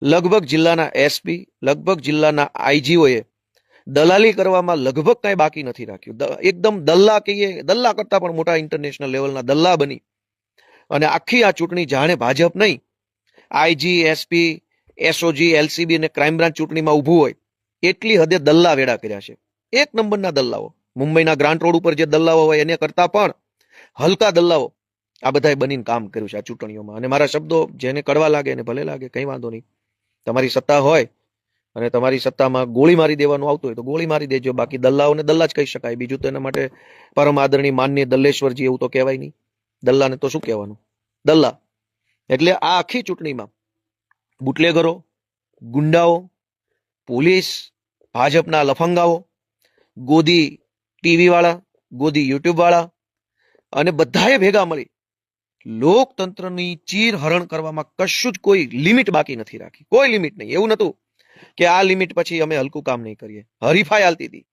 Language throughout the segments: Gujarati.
લગભગ જિલ્લાના એસપી, લગભગ જિલ્લાના આઈજીઓએ દલાલી કરવામાં લગભગ કઈ બાકી નથી રાખ્યું. એકદમ દલ્લા કહીએ, દલ્લા કરતા પણ મોટા ઇન્ટરનેશનલ લેવલના દલ્લા બની અને આખી આ ચૂંટણી જાણે ભાજપ નહીં, આઈજી, એસપી, એસઓજી, એલસીબી અને ક્રાઇમ બ્રાન્ચ ચૂંટણીમાં ઊભું હોય એટલી હદે દલ્લા વેડા કર્યા છે. એક નંબરના દલ્લાઓ, મુંબઈના ગ્રાન્ટ રોડ ઉપર જે દલ્લાઓ હોય એને કરતા પણ હલકા દલ્લાઓ આ બધાએ બનીને કામ કર્યું છે આ ચૂંટણીઓમાં. અને મારા શબ્દો જેને કડવા લાગે એને ભલે લાગે, કઈ વાંધો નહીં. તમારી સત્તા હોય અને તમારી સત્તામાં ગોળી મારી દેવાનું આવતું હોય તો ગોળી મારી દેજો. બાકી દલ્લાઓને દલ્લા જ કહી શકાય. બીજું તો એના માટે પરમ આદરણીય માનનીય દલ્લેશ્વરજી એવું તો કહેવાય નહીં. દલ્લાને તો શું કહેવાનું, દલ્લા. એટલે આ આખી ચૂંટણીમાં બુટલેગરો, ગુંડાઓ, પોલીસ, ભાજપના લફંગાઓ, ગોદી ટીવી વાળા, ગોદી યુટ્યુબ વાળા અને બધાએ ભેગા મળી લોકતંત્રની ચીર હરણ કરવામાં કશું જ કોઈ લિમિટ બાકી નથી રાખી. કોઈ લિમિટ નહીં. એવું નતું કે આ લિમિટ પછી અમે હલકું કામ નહીં કરીએ. હરીફાઈ હાલતી હતી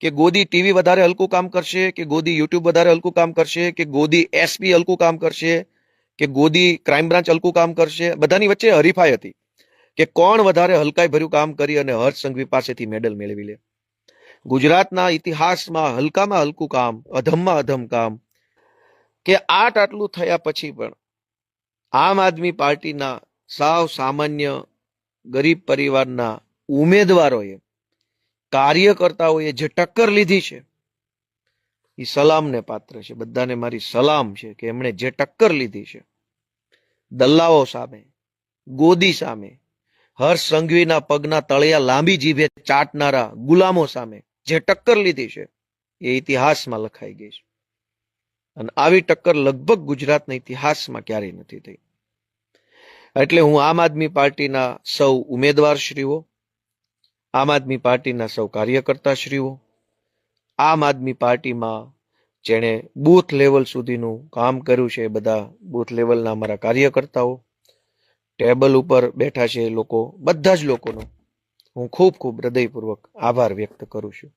કે ગોદી ટીવી વધારે હલકું કામ કરશે, કે ગોદી યુટ્યુબ વધારે હલકું કામ કરશે, કે ગોદી એસપી હલકું કામ કરશે, કે ગોદી ક્રાઇમ બ્રાન્ચ હલકું કામ કરશે. બધાની વચ્ચે હરીફાઈ હતી કે કોણ વધારે હલકાઈ ભર્યું કામ કરી અને હર્ષ સંઘવી પાસેથી મેડલ મેળવી લે. ગુજરાતના ઇતિહાસમાં હલકામાં હલકું કામ, અધમમાં અધમ કામ, કે આટલું થયા પછી પણ આમ આદમી પાર્ટીના સાવ સામાન્ય ગરીબ પરિવારના ઉમેદવારોએ, કાર્યકર્તાઓએ જે ટક્કર લીધી છે એ સલામને પાત્ર છે. બધાને મારી સલામ છે કે એમણે જે ટક્કર લીધી છે દલ્લાઓ સામે, ગોદી સામે, હર્ષ સંઘવીના પગના તળિયા લાંબી જીભે ચાટનારા ગુલામો સામે જે ટક્કર લીધી છે એ ઇતિહાસમાં લખાઈ ગઈ છે. અને આવી ટક્કર લગભગ ગુજરાતના ઇતિહાસમાં ક્યારેય નથી થઈ. એટલે હું આમ આદમી પાર્ટીના સૌ ઉમેદવારશ્રીઓ, આમ આદમી પાર્ટીના સૌ કાર્યકર્તાશ્રીઓ, આમ આદમી પાર્ટીમાં જેણે બૂથ લેવલ સુધીનું કામ કર્યું છે એ બધા બૂથ લેવલના અમારા કાર્યકર્તાઓ, ટેબલ ઉપર બેઠા છે એ લોકો, બધા જ લોકોનો હું ખૂબ ખૂબ હૃદયપૂર્વક આભાર વ્યક્ત કરું છું.